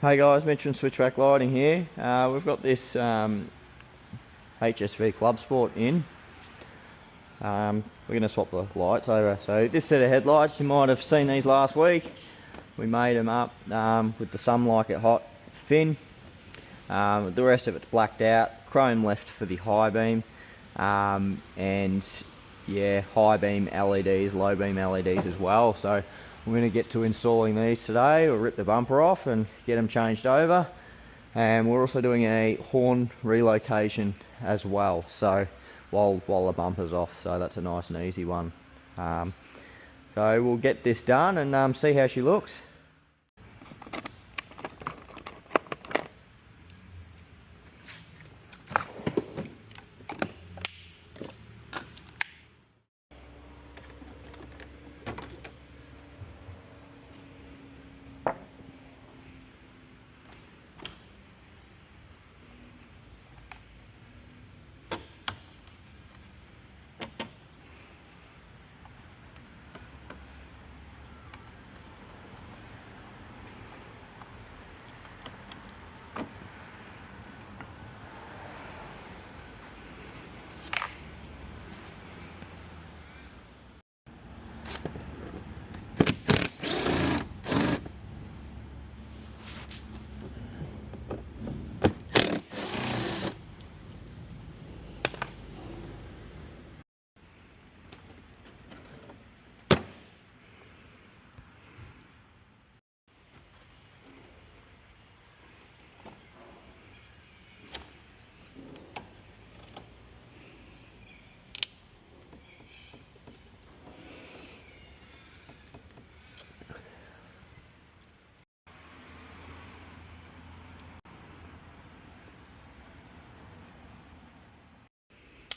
Hey guys, Mitch from Switchback Lighting here. We've got this HSV Clubsport in. We're going to swap the lights over. So this set of headlights, you might have seen these last week. We made them up with the Some Like It Hot fin. The rest of it's blacked out. Chrome left for the high beam. And yeah, high beam LEDs, low beam LEDs as well. So we're going to get to installing these today. We'll rip the bumper off and get them changed over. And we're also doing a horn relocation as well, so while the bumper's off, so that's a nice and easy one. So we'll get this done and see how she looks.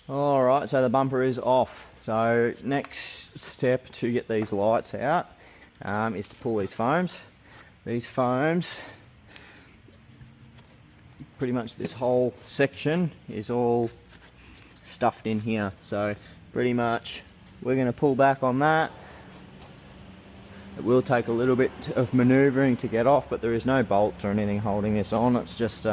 Alright, so the bumper is off. So next step to get these lights out is to pull these foams. These foams, pretty much this whole section is all stuffed in here. So pretty much we're going to pull back on that. It will take a little bit of manoeuvring to get off, but there is no bolts or anything holding this on. It's just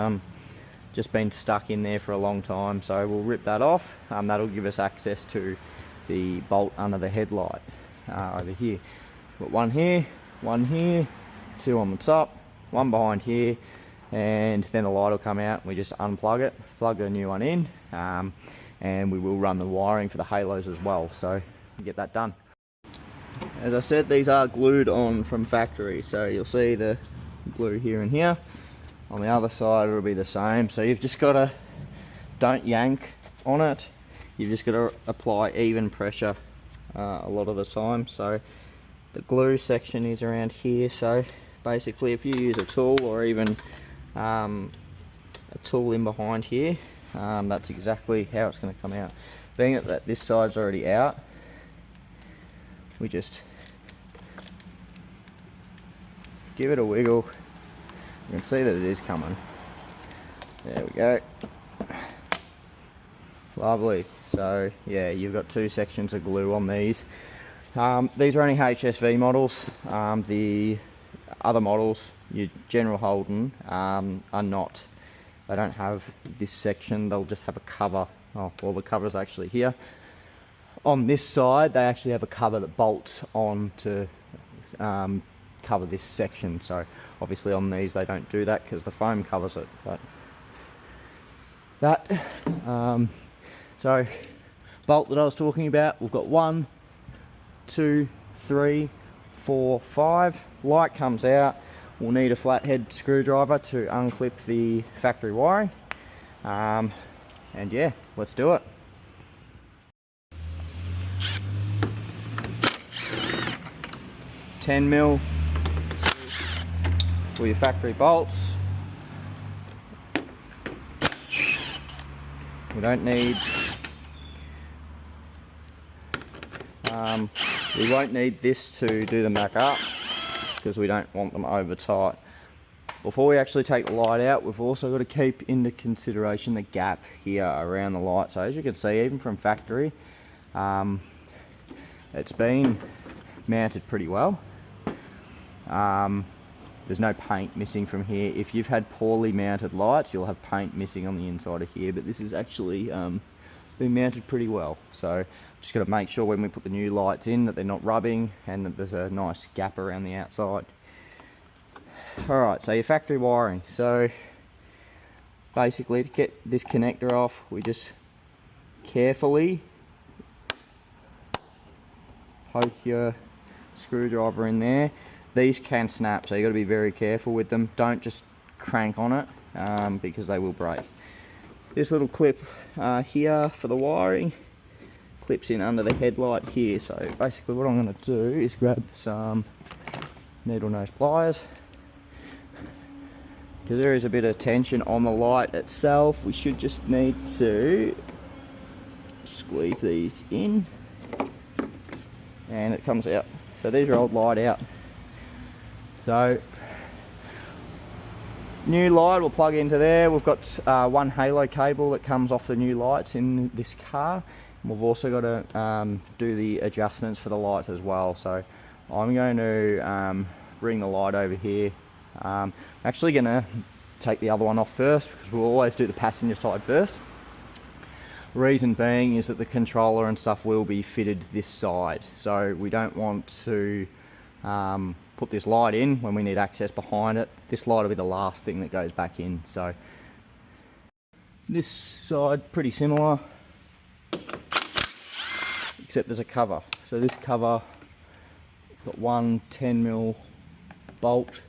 been stuck in there for a long time, so we'll rip that off. That'll give us access to the bolt under the headlight over here. Got one here, two on the top, one behind here, and then the light will come out. We just unplug it, plug the new one in, and we will run the wiring for the halos as well, so we'll get that done. As I said, these are glued on from factory, so you'll see the glue here and here. On the other side it'll be the same, so you've just got to, don't yank on it, you've just got to apply even pressure a lot of the time. So the glue section is around here, so basically if you use a tool or even a tool in behind here, that's exactly how it's going to come out. Being that this side's already out, we just give it a wiggle. You can see that it is coming. There we go. Lovely. So yeah, you've got two sections of glue on these. These are only HSV models. The other models, your General Holden, are not. They don't have this section. They'll just have a cover. Oh, well, the cover's actually here. On this side, they actually have a cover that bolts on to cover this section. So obviously on these they don't do that because the foam covers it, but that so bolt that I was talking about, we've got 1, 2, 3, 4, 5. Light comes out. We'll need a flathead screwdriver to unclip the factory wiring, and yeah, let's do it. $10mm for your factory bolts. We don't need, we won't need this to do them back up because we don't want them over tight. Before we actually take the light out, we've also got to keep into consideration the gap here around the light. So as you can see, even from factory, it's been mounted pretty well. there's no paint missing from here. If you've had poorly mounted lights, you'll have paint missing on the inside of here, but this is actually been mounted pretty well. So just got to make sure when we put the new lights in that they're not rubbing and that there's a nice gap around the outside. Alright, so your factory wiring. So basically, to get this connector off, we just carefully poke your screwdriver in there. These can snap, so you've got to be very careful with them. Don't just crank on it because they will break. This little clip here for the wiring clips in under the headlight here. So basically what I'm going to do is grab some needle nose pliers, because there is a bit of tension on the light itself. We should just need to squeeze these in and it comes out. So there's your old light out. So new light will plug into there. We've got one Halo cable that comes off the new lights in this car. And we've also got to do the adjustments for the lights as well. So I'm going to bring the light over here. I'm actually going to take the other one off first, because we'll always do the passenger side first. Reason being is that the controller and stuff will be fitted this side, so we don't want to put this light in when we need access behind it. This light will be the last thing that goes back in. So this side pretty similar, except there's a cover. So this cover got one 10mm bolt,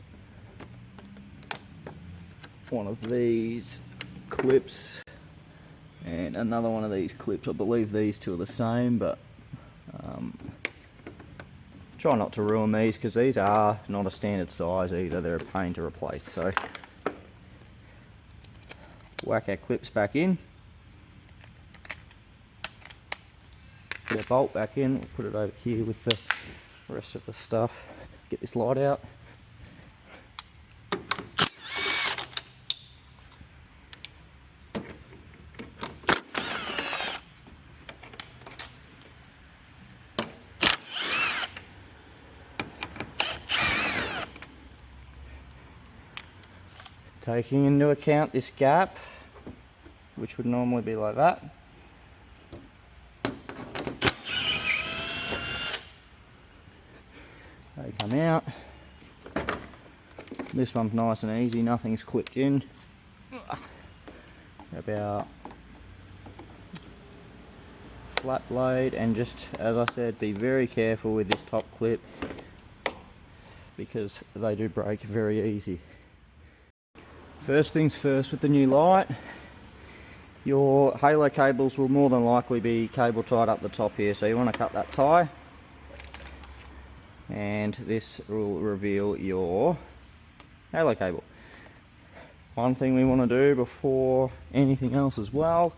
one of these clips, and another one of these clips. I believe these two are the same, but try not to ruin these, because these are not a standard size either. They're a pain to replace. So whack our clips back in, put our bolt back in, we'll put it over here with the rest of the stuff. Get this light out. Taking into account this gap, which would normally be like that. They come out. This one's nice and easy, nothing's clipped in. About flat blade, and just, as I said, be very careful with this top clip, because they do break very easy. First things first, with the new light, your Halo cables will more than likely be cable tied up the top here, so you want to cut that tie, and this will reveal your Halo cable. One thing we want to do before anything else as well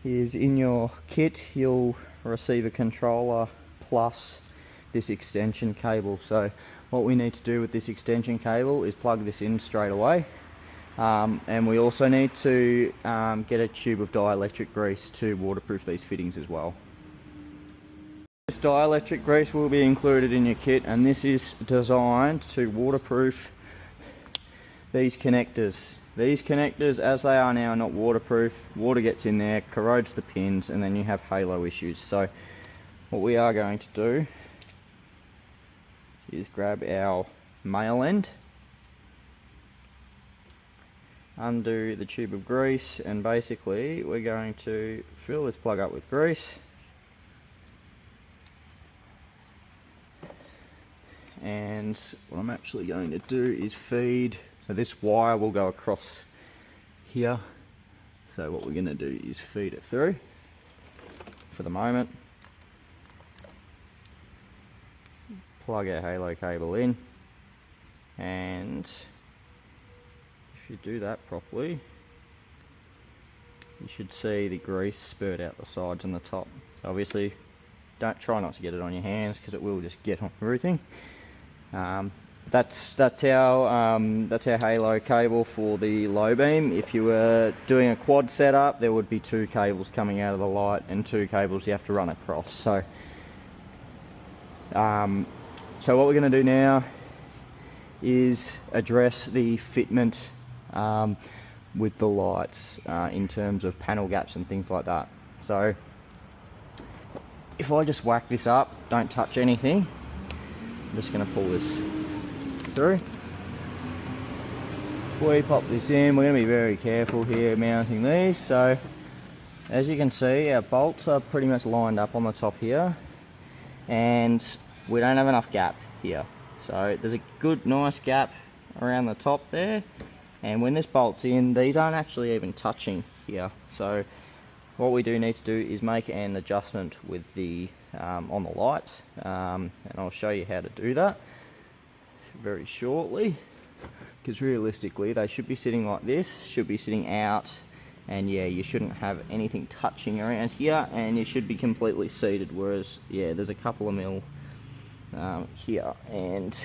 is, in your kit you'll receive a controller plus this extension cable. So what we need to do with this extension cable is plug this in straight away. And we also need to get a tube of dielectric grease to waterproof these fittings as well. This dielectric grease will be included in your kit, and this is designed to waterproof these connectors. These connectors, as they are now, are not waterproof. Water gets in there, corrodes the pins, and then you have Halo issues. So what we are going to do is grab our male end, undo the tube of grease, and basically we're going to fill this plug up with grease, and what I'm actually going to do is feed, so this wire will go across here, so what we're going to do is feed it through for the moment, plug our Halo cable in, and if you do that properly, you should see the grease spurt out the sides and the top. So obviously try not to get it on your hands, because it will just get on everything. That's our Halo cable for the low beam. If you were doing a quad setup, there would be two cables coming out of the light and two cables you have to run across. So what we're going to do now is address the fitment with the lights in terms of panel gaps and things like that. So if I just whack this up, don't touch anything, I'm just going to pull this through. We pop this in, we're going to be very careful here mounting these. So as you can see, our bolts are pretty much lined up on the top here, and we don't have enough gap here. So there's a good nice gap around the top there, and when this bolt's in, these aren't actually even touching here. So what we do need to do is make an adjustment with the on the lights, and I'll show you how to do that very shortly, because realistically they should be sitting like this, should be sitting out, and yeah, you shouldn't have anything touching around here, and you should be completely seated, whereas yeah, there's a couple of mil here, and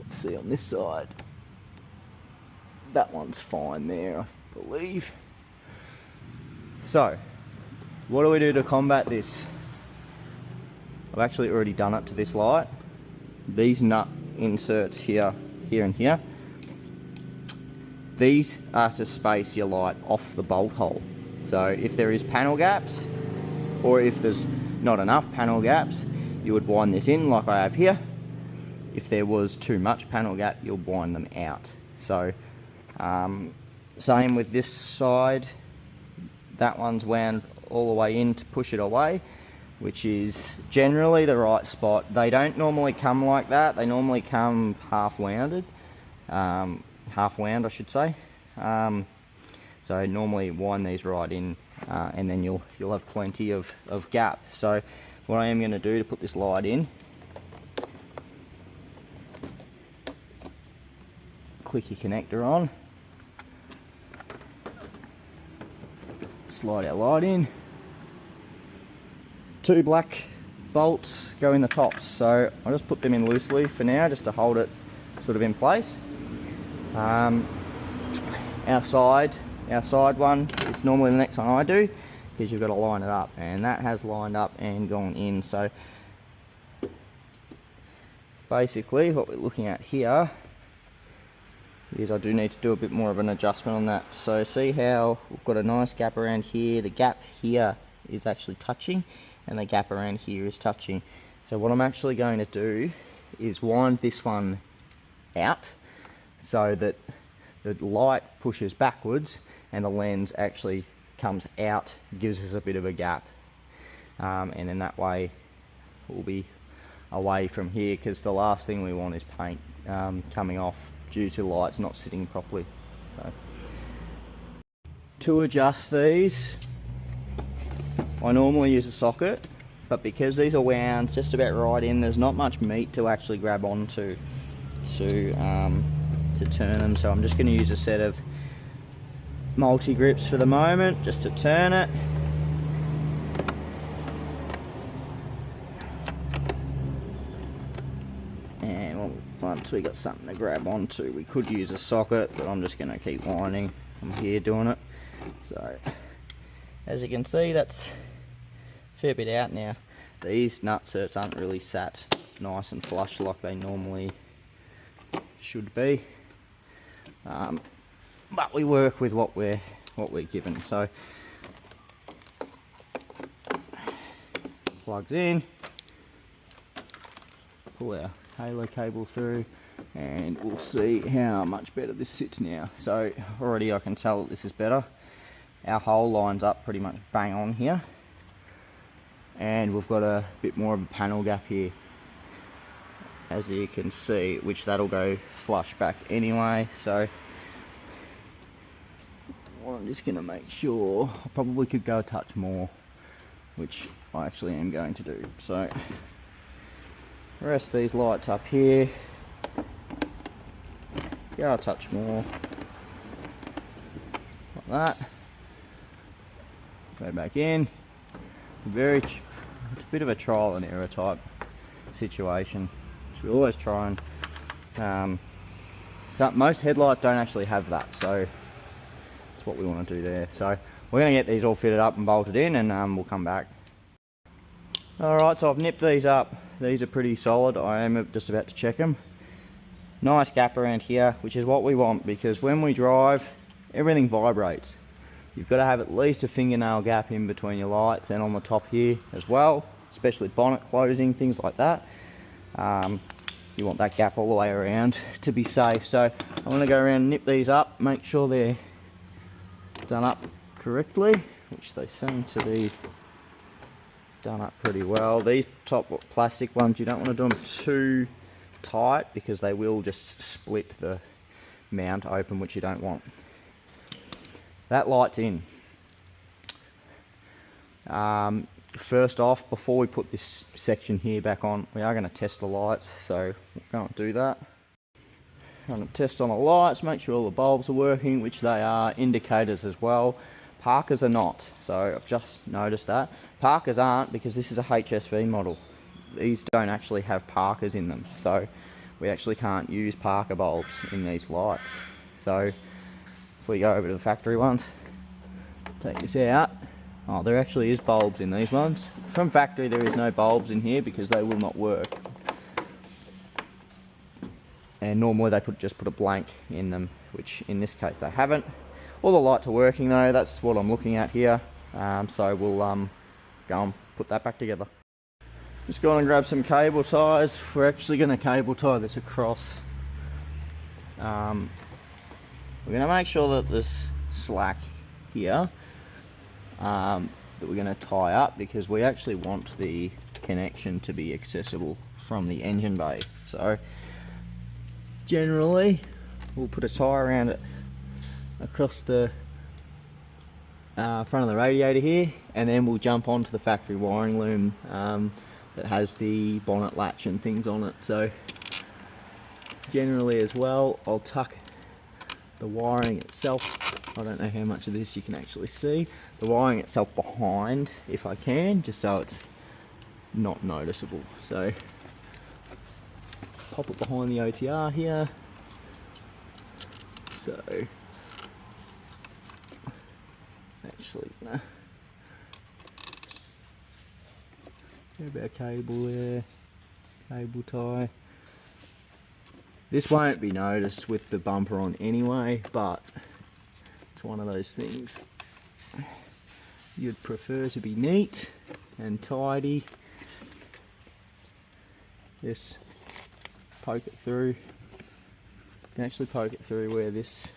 let's see on this side, that one's fine there, I believe. So what do we do to combat this? I've actually already done it to this light. These nut inserts here, here and here, these are to space your light off the bolt hole. So if there is panel gaps, or if there's not enough panel gaps, you would wind this in like I have here. If there was too much panel gap, you'll wind them out. So same with this side, that one's wound all the way in to push it away, which is generally the right spot. They don't normally come like that, they normally come half wounded. Half wound I should say. So normally wind these right in, and then you'll have plenty of gap. So what I am going to do to put this light in, click your connector on, slide our light in. 2 black bolts go in the tops, so I'll just put them in loosely for now just to hold it sort of in place. Our side one is normally the next one I do, because you've got to line it up, and that has lined up and gone in. So basically what we're looking at here is I do need to do a bit more of an adjustment on that. So see how we've got a nice gap around here, the gap here is actually touching, and the gap around here is touching. So what I'm actually going to do is wind this one out so that the light pushes backwards and the lens actually comes out, gives us a bit of a gap, and then that way we'll be away from here, because the last thing we want is paint coming off due to lights not sitting properly. So to adjust these, I normally use a socket, but because these are wound just about right in, there's not much meat to actually grab onto to turn them. So I'm just going to use a set of multi-grips for the moment just to turn it. And once we got something to grab onto, we could use a socket, but I'm just going to keep winding. I'm here doing it. So as you can see, that's a fair bit out now. These nutserts aren't really sat nice and flush like they normally should be, but we work with what we're given. So plugs in, pull our Halo cable through, and we'll see how much better this sits now. So already I can tell that this is better. Our hole lines up pretty much bang on here, and we've got a bit more of a panel gap here, as you can see, which that'll go flush back anyway. So I'm just going to make sure, I probably could go a touch more, which I actually am going to do. So rest these lights up here, go a touch more, like that. Go back in. It's a bit of a trial and error type situation. So we always try and most headlights don't actually have that, so that's what we want to do there. So we're going to get these all fitted up and bolted in, and we'll come back. Alright, so I've nipped these up. These are pretty solid. I am just about to check them. nice gap around here, which is what we want, because when we drive, everything vibrates. You've got to have at least a fingernail gap in between your lights and on the top here as well, especially bonnet closing, things like that. You want that gap all the way around to be safe. So I'm going to go around and nip these up, make sure they're done up correctly, which they seem to be done up pretty well. These top plastic ones, you don't want to do them too tight because they will just split the mount open, which you don't want. That light's in. First off, before we put this section here back on, we are going to test the lights, so we'll go and do that. I'm going to test on the lights, make sure all the bulbs are working, which they are. Indicators as well. Parkers are not, so I've just noticed that. Parkers aren't, because this is a HSV model. These don't actually have parkers in them, so we actually can't use parker bulbs in these lights. So if we go over to the factory ones, take this out. Oh, there actually is bulbs in these ones. From factory there is no bulbs in here because they will not work. And normally they just put a blank in them, which in this case they haven't. All the lights are working though, that's what I'm looking at here. So we'll go and put that back together. Just go on and grab some cable ties. We're actually going to cable tie this across. We're going to make sure that there's slack here that we're going to tie up, because we actually want the connection to be accessible from the engine bay. So generally we'll put a tie around it across the front of the radiator here, and then we'll jump onto the factory wiring loom that has the bonnet latch and things on it. So generally as well, I'll tuck the wiring itself, I don't know how much of this you can actually see, the wiring itself behind if I can, just so it's not noticeable. So pop it behind the OTR here. So actually gonna grab our cable there, cable tie. This won't be noticed with the bumper on anyway, but it's one of those things you'd prefer to be neat and tidy. Just poke it through. You can actually poke it through where this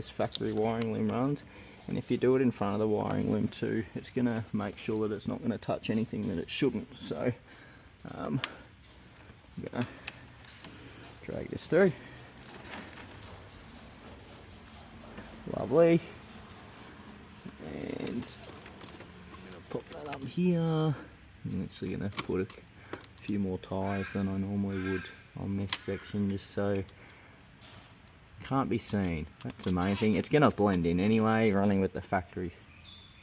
factory wiring loom runs, and if you do it in front of the wiring loom too, it's going to make sure that it's not going to touch anything that it shouldn't. So I'm going to drag this through. Lovely. And I'm going to pop that up here. I'm actually going to put a few more ties than I normally would on this section, just so can't be seen. That's the main thing. It's going to blend in anyway, running with the factory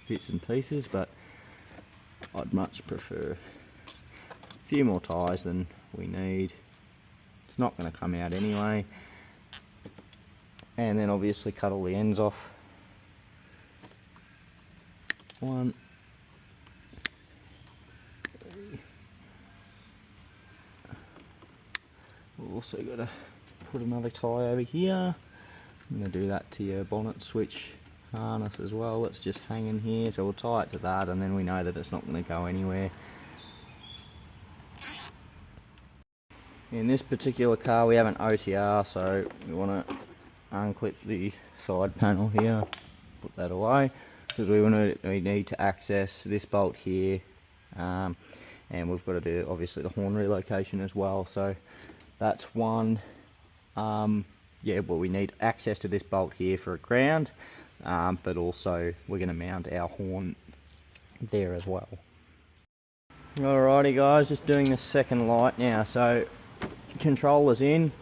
bits and pieces, but I'd much prefer a few more ties than we need. It's not going to come out anyway. And then obviously cut all the ends off. One, three. We've also got to put another tie over here. I'm going to do that to your bonnet switch harness as well. It's just hanging here, so we'll tie it to that, and then we know that it's not going to go anywhere. In this particular car we have an OTR, so we want to unclip the side panel here, put that away, because we need to access this bolt here, and we've got to do obviously the horn relocation as well. So that's one. Yeah, well, we need access to this bolt here for a ground, but also we're going to mount our horn there as well. Alrighty guys, just doing the second light now. So controller's in,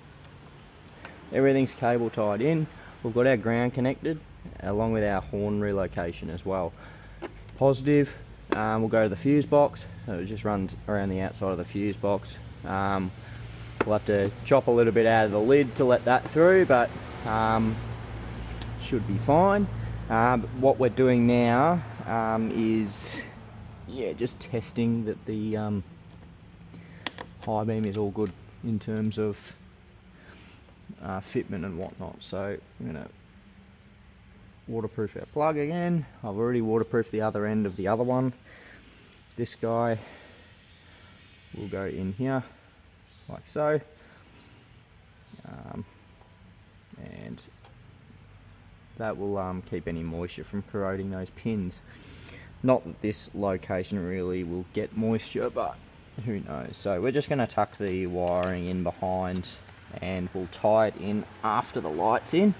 everything's cable tied in, we've got our ground connected along with our horn relocation as well. Positive, we'll go to the fuse box, so it just runs around the outside of the fuse box. We'll have to chop a little bit out of the lid to let that through, but should be fine. What we're doing now is just testing that the high beam is all good in terms of fitment and whatnot. So I'm going to waterproof our plug again. I've already waterproofed the other end of the other one. This guy will go in here like so, and that will keep any moisture from corroding those pins. Not that this location really will get moisture, but who knows. So we're just going to tuck the wiring in behind, and we'll tie it in after the light's in.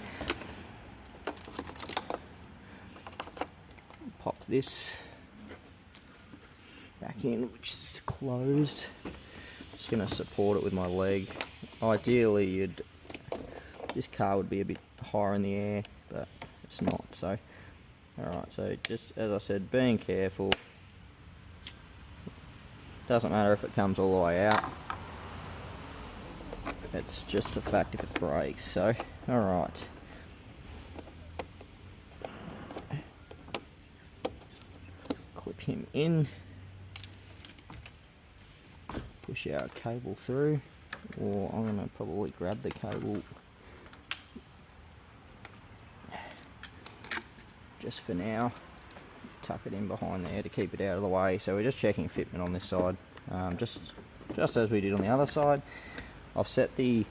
Pop this back in, which is closed. Just going to support it with my leg. Ideally, this car would be a bit higher in the air, but it's not. So, alright, so just as I said, being careful. Doesn't matter if it comes all the way out. It's just the fact if it breaks. So, alright. Clip him in. Push our cable through. Or I'm going to probably grab the cable just for now. Tuck it in behind there to keep it out of the way. So we're just checking fitment on this side, just as we did on the other side. I've set the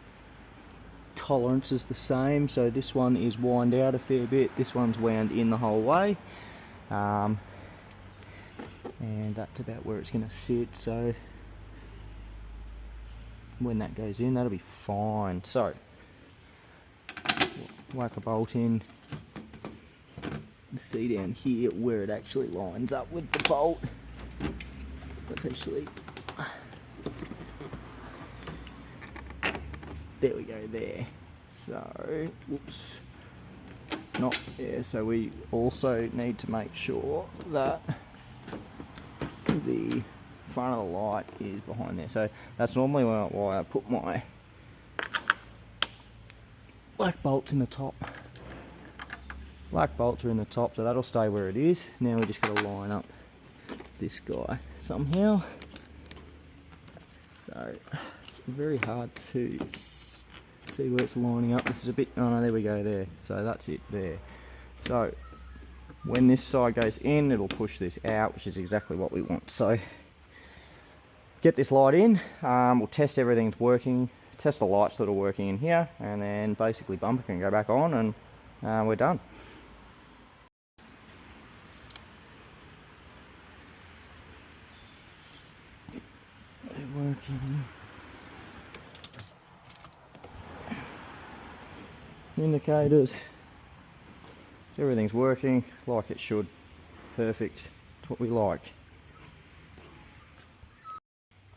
tolerances the same, so this one is wound out a fair bit, this one's wound in the whole way, and that's about where it's going to sit. So when that goes in, that'll be fine. So whack a bolt in. See down here where it actually lines up with the bolt. So it's actually, there we go there. So, whoops, not there. So we also need to make sure that the front of the light is behind there. So that's normally why I put my black bolts in the top. Black bolts are in the top, so that'll stay where it is. Now we just got to line up this guy somehow. So very hard to see where it's lining up. This is a bit, oh no, there we go there. So that's it there. So when this side goes in, it'll push this out, which is exactly what we want. So get this light in, we'll test everything's working, test the lights that are working in here, and then basically bumper can go back on, and we're done. Working. Indicators, everything's working like it should. Perfect, it's what we like.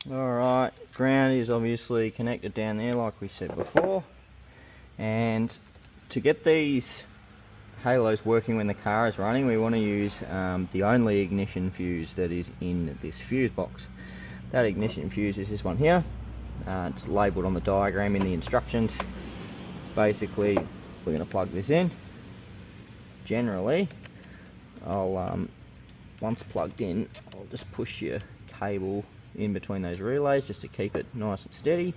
Alright, ground is obviously connected down there like we said before, and to get these halos working when the car is running, we want to use the only ignition fuse that is in this fuse box. That ignition fuse is this one here. It's labelled on the diagram in the instructions. Basically, we're going to plug this in. Generally, I'll once plugged in, I'll just push your cable in between those relays just to keep it nice and steady.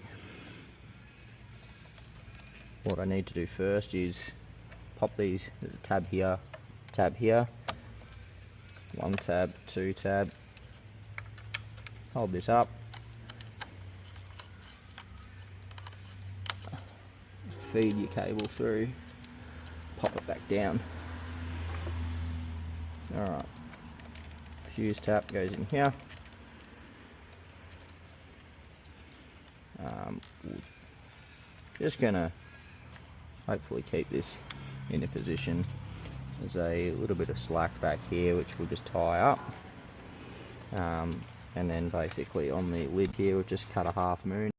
What I need to do first is pop these. There's a tab here, one tab, two tab. Hold this up, feed your cable through, pop it back down. Alright, fuse tap goes in here. Just gonna hopefully keep this in a position. There's a little bit of slack back here which we'll just tie up. And then basically on the lid here we've just cut a half moon.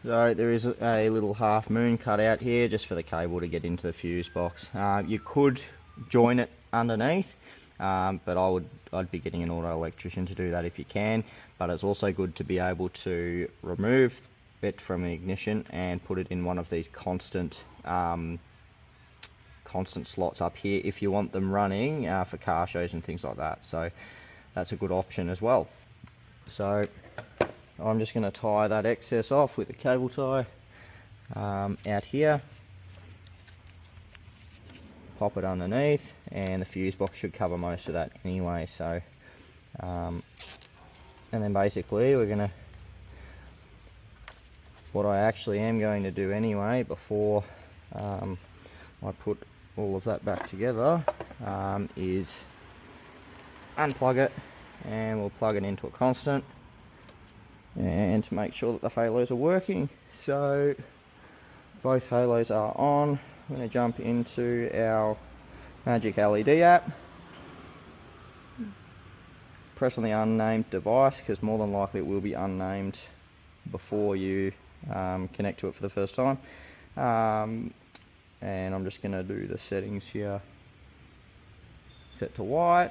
So there is a little half moon cut out here just for the cable to get into the fuse box. You could join it underneath, but I'd be getting an auto electrician to do that if you can. But it's also good to be able to remove it from the ignition and put it in one of these constant slots up here if you want them running for car shows and things like that. So that's a good option as well. So I'm just going to tie that excess off with a cable tie, out here, pop it underneath, and the fuse box should cover most of that anyway. So and then basically we're gonna, what I actually am going to do anyway before I put all of that back together is unplug it, and we'll plug it into a constant and to make sure that the halos are working. So both halos are on. I'm going to jump into our Magic LED app, press on the unnamed device, because more than likely it will be unnamed before you connect to it for the first time. And I'm just going to do the settings here, set to white,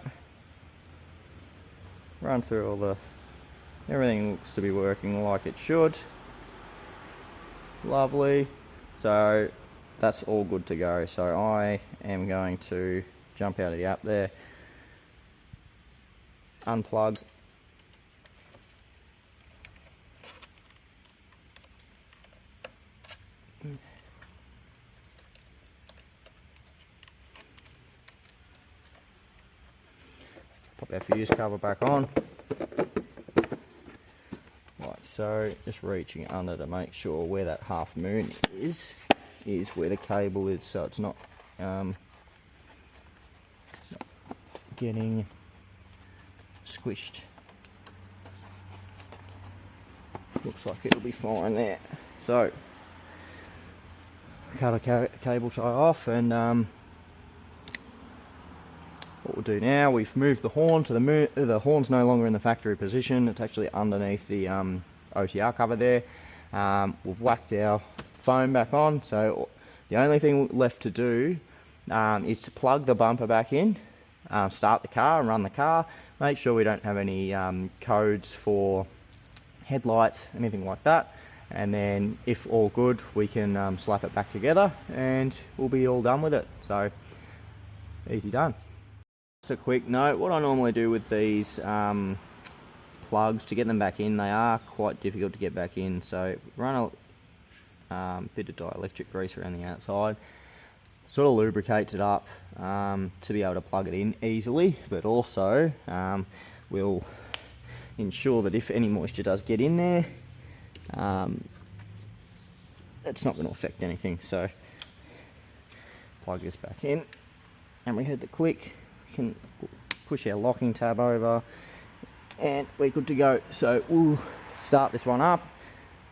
run through all the, everything looks to be working like it should. Lovely. So that's all good to go. So I am going to jump out of the app there, unplug, pop our fuse cover back on, like so, just reaching under to make sure where that half moon is where the cable is, so it's not getting squished. Looks like it'll be fine there. So cut a cable tie off, and what we'll do now, we've moved the horn to the moon. The horn's no longer in the factory position, it's actually underneath the OTR cover there. We've whacked our foam back on, so the only thing left to do is to plug the bumper back in, start the car and run the car, make sure we don't have any codes for headlights, anything like that, and then if all good we can slap it back together and we'll be all done with it. So easy done. Just a quick note, what I normally do with these plugs to get them back in, they are quite difficult to get back in, so run a bit of dielectric grease around the outside, sort of lubricates it up to be able to plug it in easily, but also will ensure that if any moisture does get in there, it's not going to affect anything. So plug this back in, and we heard the click. We can push our locking tab over, and we're good to go. So we'll start this one up,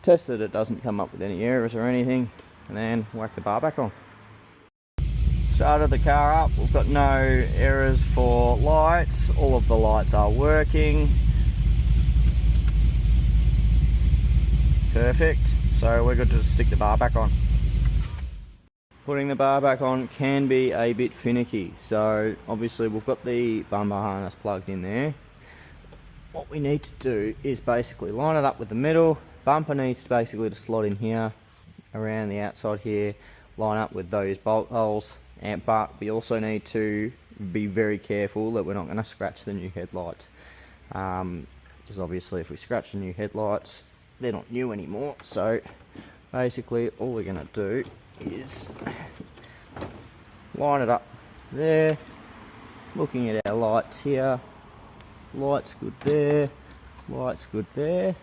test that it doesn't come up with any errors or anything, and then whack the bar back on. Started the car up, we've got no errors for lights, all of the lights are working. Perfect, so we're good to stick the bar back on. Putting the bar back on can be a bit finicky, so obviously we've got the bumper harness plugged in there. What we need to do is basically line it up with the middle. Bumper needs basically to slot in here, around the outside here, line up with those bolt holes, but we also need to be very careful that we're not going to scratch the new headlights, because obviously if we scratch the new headlights, they're not new anymore. So basically all we're going to do is line it up there, looking at our lights here, lights good there, lights good there.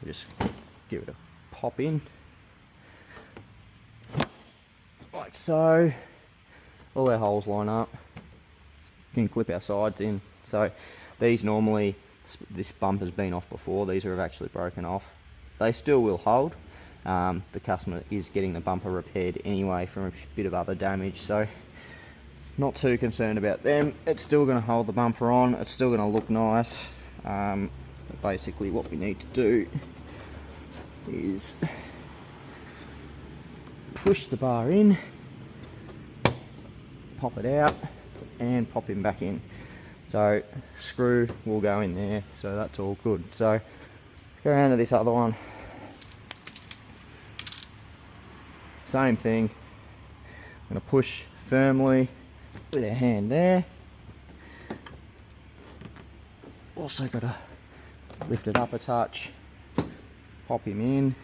Just give it a pop in like so. All our holes line up. We can clip our sides in. So these normally, this bumper's been off before, these have actually broken off. They still will hold. The customer is getting the bumper repaired anyway from a bit of other damage, so not too concerned about them. It's still going to hold the bumper on, it's still going to look nice. But basically what we need to do is push the bar in, pop it out, and pop him back in. So screw will go in there, so that's all good. So go around to this other one, same thing. I'm going to push firmly with our hand there. Also got to lift it up a touch, pop him in,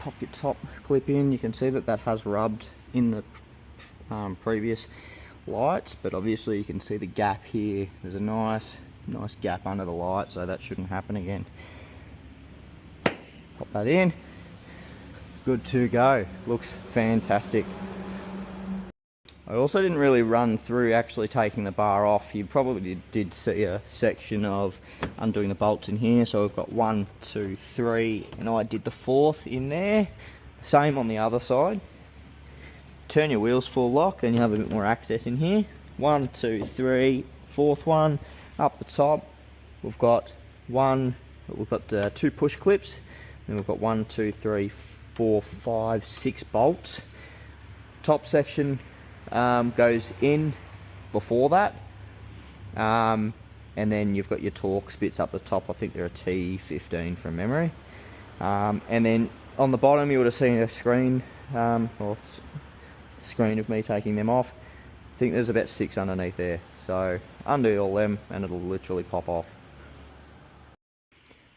pop your top clip in. You can see that that has rubbed in the previous lights, but obviously you can see the gap here. There's a nice gap under the light, so that shouldn't happen again. Pop that in. Good to go. Looks fantastic. I also didn't really run through actually taking the bar off. You probably did see a section of undoing the bolts in here. So we've got 1, 2, 3, and I did the 4th in there. Same on the other side. Turn your wheels full lock, then you have a bit more access in here. 1, 2, 3, 4th one up the top. We've got 2 push clips. Then we've got 1, 2, 3, 4, 5, 6 bolts. Top section goes in before that, and then you've got your Torx bits up the top. I think they're a T15 from memory, and then on the bottom you would have seen a screen screen of me taking them off. I think there's about 6 underneath there, so undo all them and it'll literally pop off.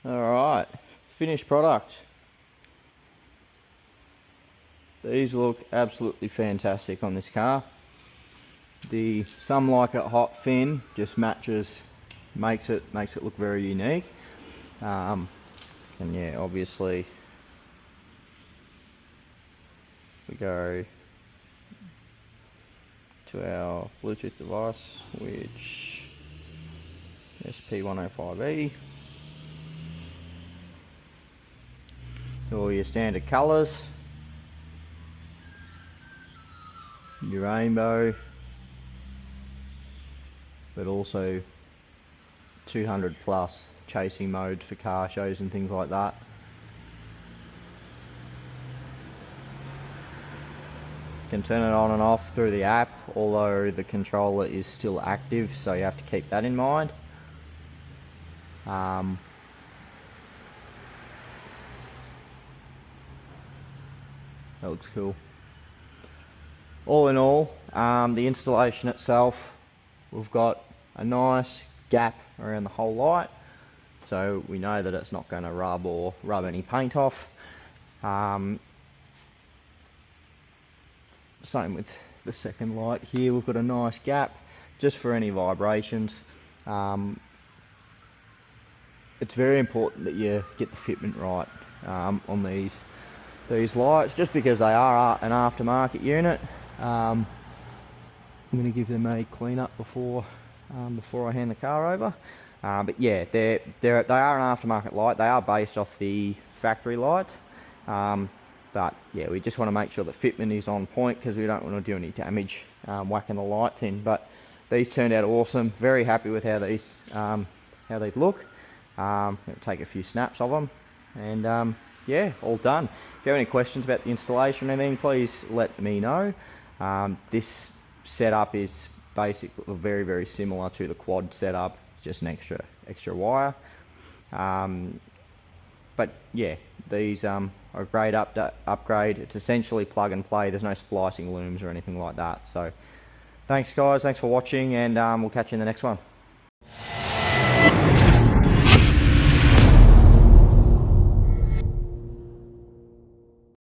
Alright, finished product. These look absolutely fantastic on this car. The Some Like It Hot fin just matches, makes it look very unique. And yeah, obviously we go to our Bluetooth device, which SP105E. All your standard colours. Your rainbow, but also 200 plus chasing modes for car shows and things like that. You can turn it on and off through the app, although the controller is still active, so you have to keep that in mind. That looks cool. All in all, the installation itself, we've got a nice gap around the whole light, so we know that it's not going to rub any paint off. Same with the second light here, we've got a nice gap just for any vibrations. It's very important that you get the fitment right on these lights, just because they are an aftermarket unit. I'm going to give them a clean up before I hand the car over. But yeah, they are an aftermarket light. They are based off the factory lights. But yeah, we just want to make sure that fitment is on point, because we don't want to do any damage whacking the lights in. But these turned out awesome. Very happy with how these look. I'll take a few snaps of them, and yeah, all done. If you have any questions about the installation or anything, please let me know. This setup is basically very, very similar to the quad setup, just an extra wire. But yeah, these are a great upgrade. It's essentially plug and play. There's no splicing looms or anything like that. So thanks guys, thanks for watching, and we'll catch you in the next one.